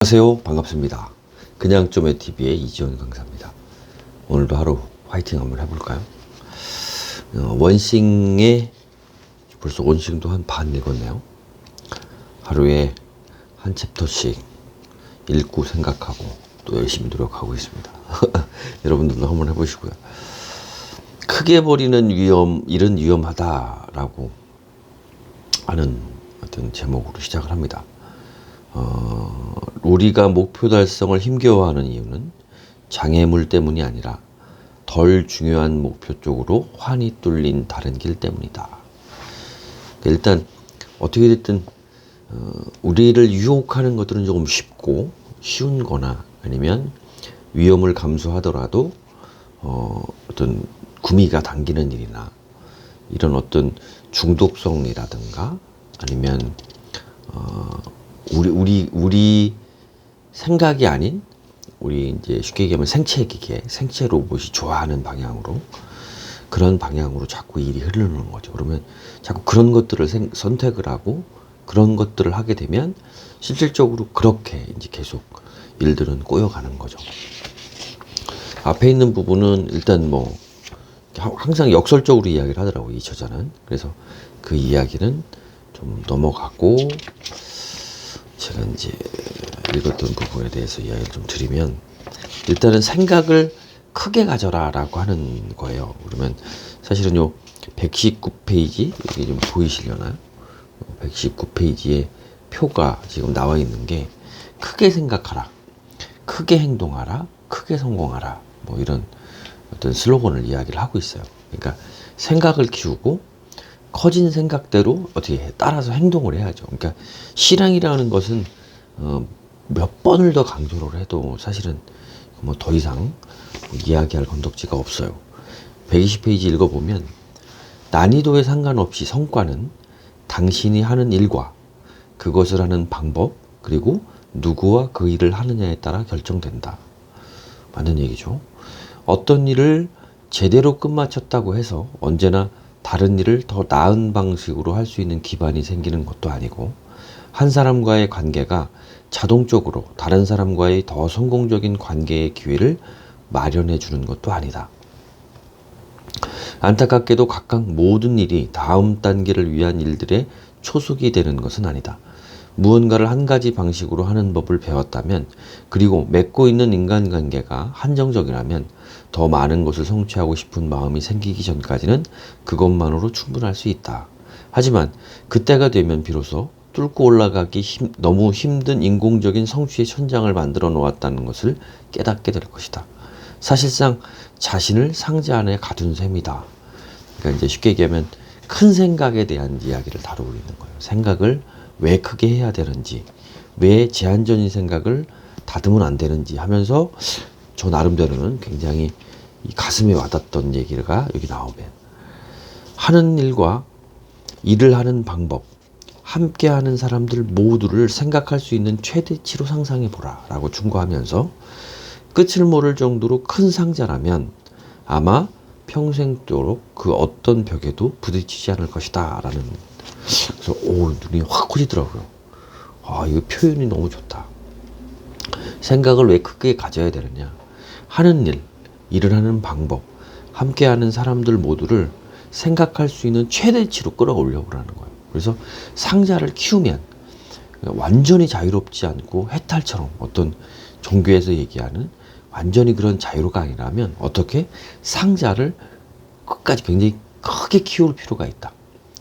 안녕하세요. 반갑습니다. 그냥 좀의 TV의 이지원 강사입니다. 오늘도 하루 화이팅 한번 해볼까요? 원싱에 벌써 원싱도 한 반 읽었네요. 하루에 한 챕터씩 읽고 생각하고 또 열심히 노력하고 있습니다. 여러분들도 한번 해보시고요. 크게 버리는 위험, 일은 위험하다라고 하는 어떤 제목으로 시작을 합니다. 우리가 목표 달성을 힘겨워하는 이유는 장애물 때문이 아니라 덜 중요한 목표 쪽으로 환히 뚫린 다른 길 때문이다. 일단 어떻게 됐든 우리를 유혹하는 것들은 조금 쉽고 쉬운 거나 아니면 위험을 감수하더라도 어떤 구미가 당기는 일이나 이런 어떤 중독성이라든가 아니면 우리 생각이 아닌 우리 이제 쉽게 얘기하면 생체 기계, 생체 로봇이 좋아하는 방향으로 그런 방향으로 자꾸 일이 흐르는 거죠. 그러면 자꾸 그런 것들을 선택을 하고 그런 것들을 하게 되면 실질적으로 그렇게 이제 계속 일들은 꼬여가는 거죠. 앞에 있는 부분은 일단 뭐 항상 역설적으로 이야기를 하더라고요, 이 저자는. 그래서 그 이야기는 좀 넘어가고 제가 이제 읽었던 부분에 대해서 이야기를 좀 드리면 일단은 생각을 크게 가져라 라고 하는 거예요. 그러면 사실은 요 119페이지 여기 좀 보이시려나요? 119페이지에 표가 지금 나와 있는 게 크게 생각하라, 크게 행동하라, 크게 성공하라 뭐 이런 어떤 슬로건을 이야기를 하고 있어요. 그러니까 생각을 키우고 커진 생각대로 어떻게 따라서 행동을 해야죠. 그러니까 실행이라는 것은 몇 번을 더 강조를 해도 사실은 뭐 더 이상 이야기할 건덕지가 없어요. 120페이지 읽어보면 난이도에 상관없이 성과는 당신이 하는 일과 그것을 하는 방법 그리고 누구와 그 일을 하느냐에 따라 결정된다. 맞는 얘기죠. 어떤 일을 제대로 끝마쳤다고 해서 언제나 다른 일을 더 나은 방식으로 할 수 있는 기반이 생기는 것도 아니고 한 사람과의 관계가 자동적으로 다른 사람과의 더 성공적인 관계의 기회를 마련해 주는 것도 아니다. 안타깝게도 각각 모든 일이 다음 단계를 위한 일들의 초석이 되는 것은 아니다. 무언가를 한 가지 방식으로 하는 법을 배웠다면 그리고 맺고 있는 인간관계가 한정적이라면 더 많은 것을 성취하고 싶은 마음이 생기기 전까지는 그것만으로 충분할 수 있다. 하지만 그때가 되면 비로소 뚫고 올라가기 너무 힘든 인공적인 성취의 천장을 만들어 놓았다는 것을 깨닫게 될 것이다. 사실상 자신을 상자 안에 가둔 셈이다. 그러니까 이제 쉽게 얘기하면 큰 생각에 대한 이야기를 다루고 있는 거예요. 생각을 왜 크게 해야 되는지, 왜 제한적인 생각을 다듬으면 안 되는지 하면서 저 나름대로는 굉장히 이 가슴에 와닿던 얘기가 여기 나오면 하는 일과 일을 하는 방법, 함께하는 사람들 모두를 생각할 수 있는 최대치로 상상해 보라 라고 충고하면서 끝을 모를 정도로 큰 상자라면 아마 평생도록 그 어떤 벽에도 부딪히지 않을 것이다 라는 그래서 눈이 확 커지더라고요. 이거 표현이 너무 좋다. 생각을 왜 크게 가져야 되느냐. 하는 일, 일을 하는 방법, 함께하는 사람들 모두를 생각할 수 있는 최대치로 끌어올려 보라는 거예요. 그래서 상자를 키우면 완전히 자유롭지 않고 해탈처럼 어떤 종교에서 얘기하는 완전히 그런 자유가 아니라면 어떻게 상자를 끝까지 굉장히 크게 키울 필요가 있다.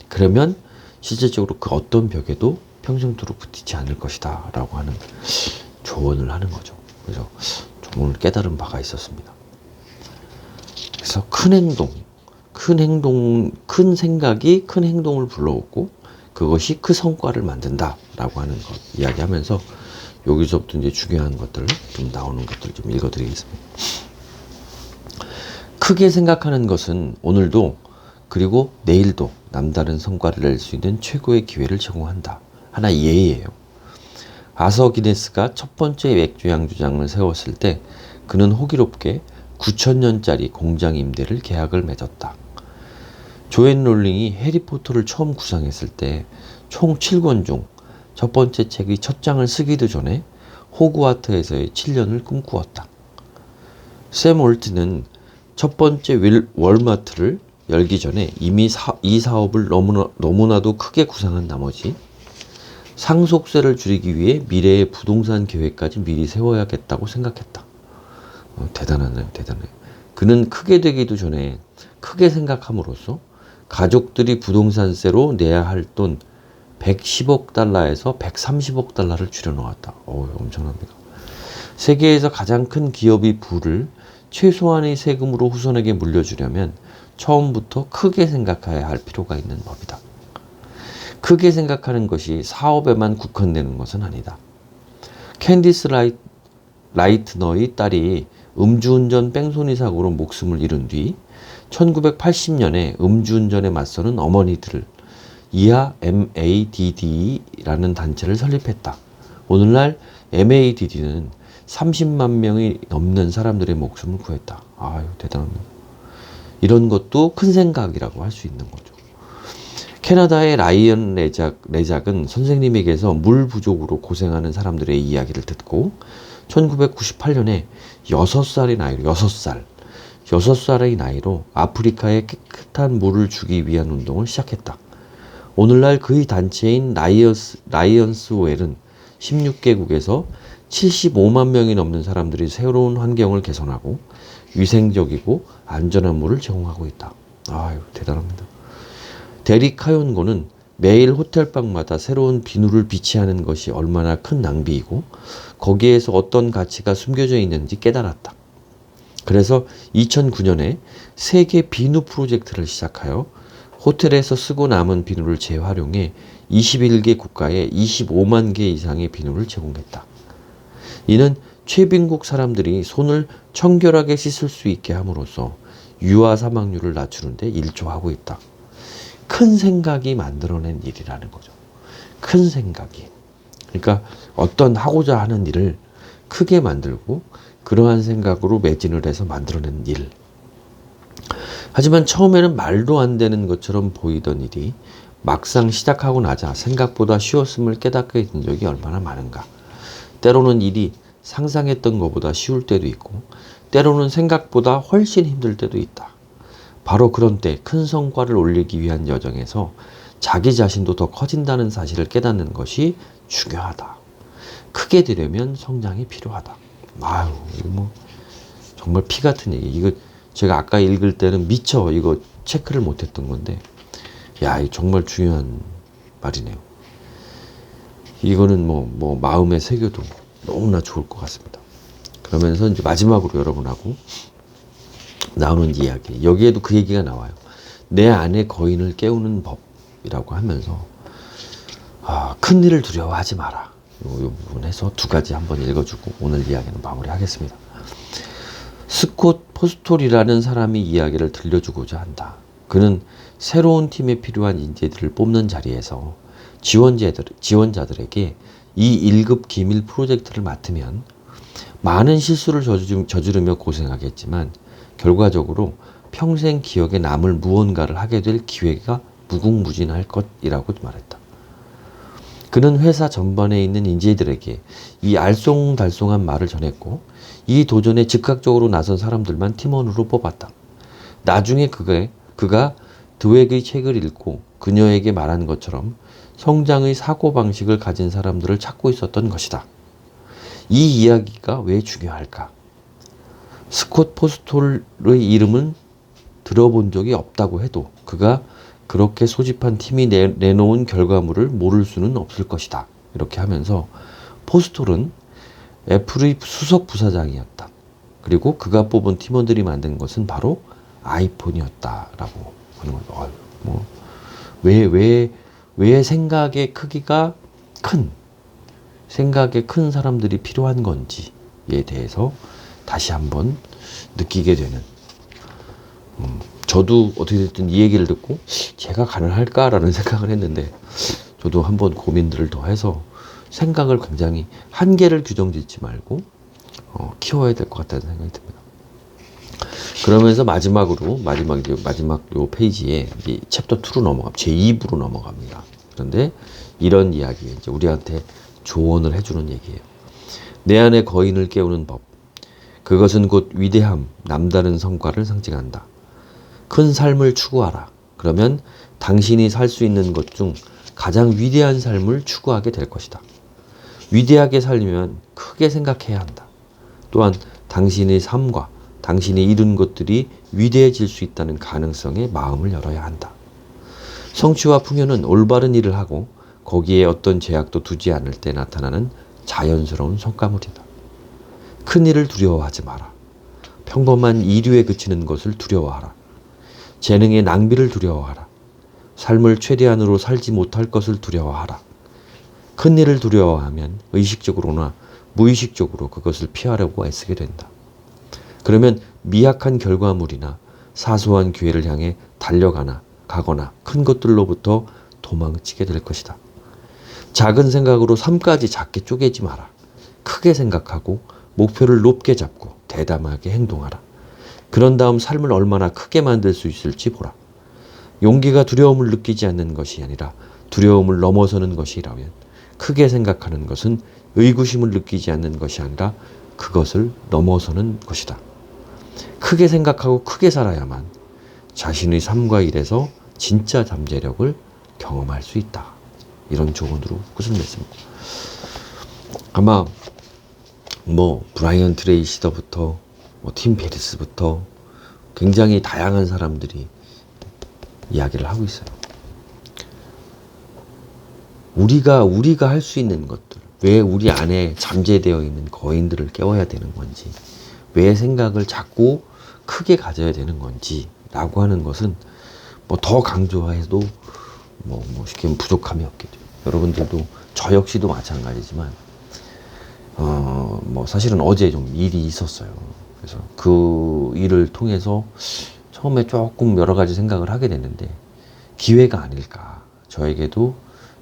그러면 실질적으로 그 어떤 벽에도 평생도록 붙이지 않을 것이다 라고 하는 조언을 하는 거죠. 그래서 좀 오늘 깨달은 바가 있었습니다. 그래서 큰 생각이 큰 행동을 불러오고 그것이 그 성과를 만든다 라고 하는 것 이야기하면서 여기서부터 이제 중요한 것들 좀 나오는 것들 좀 읽어드리겠습니다. 크게 생각하는 것은 오늘도 그리고 내일도 남다른 성과를 낼 수 있는 최고의 기회를 제공한다. 하나의 예예요. 아서 기네스가 첫 번째 맥주 양조장을 세웠을 때 그는 호기롭게 9,000년짜리 공장 임대를 계약을 맺었다. 조앤 롤링이 해리포터를 처음 구상했을 때 총 7권 중 첫 번째 책의 첫 장을 쓰기도 전에 호그와트에서의 7년을 꿈꾸었다. 샘 올트는 첫 번째 월마트를 열기 전에 이미 이 사업을 너무나도 크게 구상한 나머지 상속세를 줄이기 위해 미래의 부동산 계획까지 미리 세워야겠다고 생각했다. 대단하네요. 그는 크게 되기도 전에 크게 생각함으로써 가족들이 부동산세로 내야 할 돈 110억 달러에서 130억 달러를 줄여놓았다. 엄청납니다. 세계에서 가장 큰 기업이 부를 최소한의 세금으로 후손에게 물려주려면 처음부터 크게 생각해야 할 필요가 있는 법이다. 크게 생각하는 것이 사업에만 국한되는 것은 아니다. 캔디스 라이트너의 딸이 음주운전 뺑소니 사고로 목숨을 잃은 뒤 1980년에 음주운전에 맞서는 어머니들을 이하 MADD라는 단체를 설립했다. 오늘날 MADD는 30만 명이 넘는 사람들의 목숨을 구했다. 아유, 대단합니다. 이런 것도 큰 생각이라고 할 수 있는 거죠. 캐나다의 라이언 레작은 선생님에게서 물 부족으로 고생하는 사람들의 이야기를 듣고 1998년에 6살의 나이로 아프리카에 깨끗한 물을 주기 위한 운동을 시작했다. 오늘날 그의 단체인 라이언스 웰은 16개국에서 75만 명이 넘는 사람들이 새로운 환경을 개선하고 위생적이고 안전한 물을 제공하고 있다. 아유, 대단합니다. 데릭 카욘고는 매일 호텔방마다 새로운 비누를 비치하는 것이 얼마나 큰 낭비이고 거기에서 어떤 가치가 숨겨져 있는지 깨달았다. 그래서 2009년에 세계 비누 프로젝트를 시작하여 호텔에서 쓰고 남은 비누를 재활용해 21개 국가에 25만 개 이상의 비누를 제공했다. 이는 최빈국 사람들이 손을 청결하게 씻을 수 있게 함으로써 유아 사망률을 낮추는 데 일조하고 있다. 큰 생각이 만들어낸 일이라는 거죠. 큰 생각이. 그러니까 어떤 하고자 하는 일을 크게 만들고 그러한 생각으로 매진을 해서 만들어낸 일. 하지만 처음에는 말도 안 되는 것처럼 보이던 일이 막상 시작하고 나자 생각보다 쉬웠음을 깨닫게 된 적이 얼마나 많은가. 때로는 일이 상상했던 것보다 쉬울 때도 있고 때로는 생각보다 훨씬 힘들 때도 있다. 바로 그런 때 큰 성과를 올리기 위한 여정에서 자기 자신도 더 커진다는 사실을 깨닫는 것이 중요하다. 크게 되려면 성장이 필요하다. 아유, 이거 뭐 정말 피 같은 얘기. 이거 제가 아까 읽을 때는 미처 이거 체크를 못했던 건데, 야, 이 정말 중요한 말이네요. 이거는 뭐 마음에 새겨도 너무나 좋을 것 같습니다. 그러면서 이제 마지막으로 여러분하고 나오는 이야기. 여기에도 그 얘기가 나와요. 내 안의 거인을 깨우는 법이라고 하면서 큰 일을 두려워하지 마라. 이 부분에서 두 가지 한번 읽어주고 오늘 이야기는 마무리하겠습니다. 스콧 포스톨이라는 사람이 이야기를 들려주고자 한다. 그는 새로운 팀에 필요한 인재들을 뽑는 자리에서 지원자들에게 이 1급 기밀 프로젝트를 맡으면 많은 실수를 저지르며 고생하겠지만 결과적으로 평생 기억에 남을 무언가를 하게 될 기회가 무궁무진할 것이라고 말했다. 그는 회사 전반에 있는 인재들에게 이 알쏭달쏭한 말을 전했고 이 도전에 즉각적으로 나선 사람들만 팀원으로 뽑았다. 나중에 그가 드웩의 책을 읽고 그녀에게 말한 것처럼 성장의 사고방식을 가진 사람들을 찾고 있었던 것이다. 이 이야기가 왜 중요할까? 스콧 포스톨의 이름은 들어본 적이 없다고 해도 그가 그렇게 소집한 팀이 내놓은 결과물을 모를 수는 없을 것이다. 이렇게 하면서 포스톨은 애플의 수석 부사장이었다. 그리고 그가 뽑은 팀원들이 만든 것은 바로 아이폰이었다라고 하는 거예요. 왜 생각의 크기가 생각의 큰 사람들이 필요한 건지에 대해서 다시 한번 느끼게 되는, 저도 어떻게 됐든 이 얘기를 듣고 제가 가능할까라는 생각을 했는데 저도 한번 고민들을 더 해서 생각을 굉장히 한계를 규정짓지 말고 키워야 될 것 같다는 생각이 듭니다. 그러면서 마지막 요 페이지에 이제 챕터 2로 제2부로 넘어갑니다. 그런데 이런 이야기, 이제 우리한테 조언을 해주는 얘기예요. 내 안의 거인을 깨우는 법. 그것은 곧 위대함, 남다른 성과를 상징한다. 큰 삶을 추구하라. 그러면 당신이 살 수 있는 것 중 가장 위대한 삶을 추구하게 될 것이다. 위대하게 살려면 크게 생각해야 한다. 또한 당신의 삶과 당신이 이룬 것들이 위대해질 수 있다는 가능성에 마음을 열어야 한다. 성취와 풍요는 올바른 일을 하고 거기에 어떤 제약도 두지 않을 때 나타나는 자연스러운 성과물이다. 큰 일을 두려워하지 마라. 평범한 이류에 그치는 것을 두려워하라. 재능의 낭비를 두려워하라. 삶을 최대한으로 살지 못할 것을 두려워하라. 큰 일을 두려워하면 의식적으로나 무의식적으로 그것을 피하려고 애쓰게 된다. 그러면 미약한 결과물이나 사소한 기회를 향해 가거나 큰 것들로부터 도망치게 될 것이다. 작은 생각으로 삶까지 작게 쪼개지 마라. 크게 생각하고 목표를 높게 잡고 대담하게 행동하라. 그런 다음 삶을 얼마나 크게 만들 수 있을지 보라. 용기가 두려움을 느끼지 않는 것이 아니라 두려움을 넘어서는 것이라면 크게 생각하는 것은 의구심을 느끼지 않는 것이 아니라 그것을 넘어서는 것이다. 크게 생각하고 크게 살아야만 자신의 삶과 일에서 진짜 잠재력을 경험할 수 있다. 이런 조언으로 끝을 맺습니다. 아마 브라이언 트레이시더부터 팀 페리스부터 굉장히 다양한 사람들이 이야기를 하고 있어요. 우리가 할 수 있는 것들, 왜 우리 안에 잠재되어 있는 거인들을 깨워야 되는 건지, 왜 생각을 자꾸 크게 가져야 되는 건지 라고 하는 것은 더 강조해도 쉽게 부족함이 없겠죠. 여러분들도 저 역시도 마찬가지지만 사실은 어제 좀 일이 있었어요. 그래서 그 일을 통해서 처음에 조금 여러 가지 생각을 하게 됐는데 기회가 아닐까, 저에게도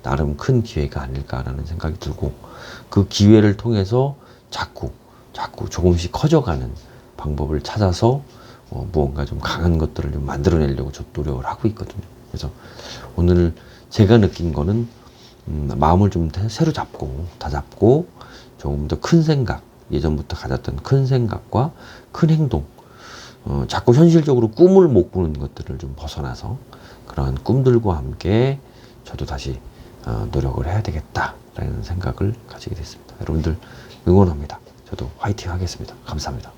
나름 큰 기회가 아닐까라는 생각이 들고, 그 기회를 통해서 자꾸 조금씩 커져가는 방법을 찾아서 무언가 좀 강한 것들을 좀 만들어내려고 저 노력을 하고 있거든요. 그래서 오늘 제가 느낀 거는 마음을 좀 새로 다잡고 조금 더 큰 생각, 예전부터 가졌던 큰 생각과 큰 행동, 자꾸 현실적으로 꿈을 못 꾸는 것들을 좀 벗어나서 그러한 꿈들과 함께 저도 다시 노력을 해야 되겠다라는 생각을 가지게 됐습니다. 여러분들 응원합니다. 저도 화이팅 하겠습니다. 감사합니다.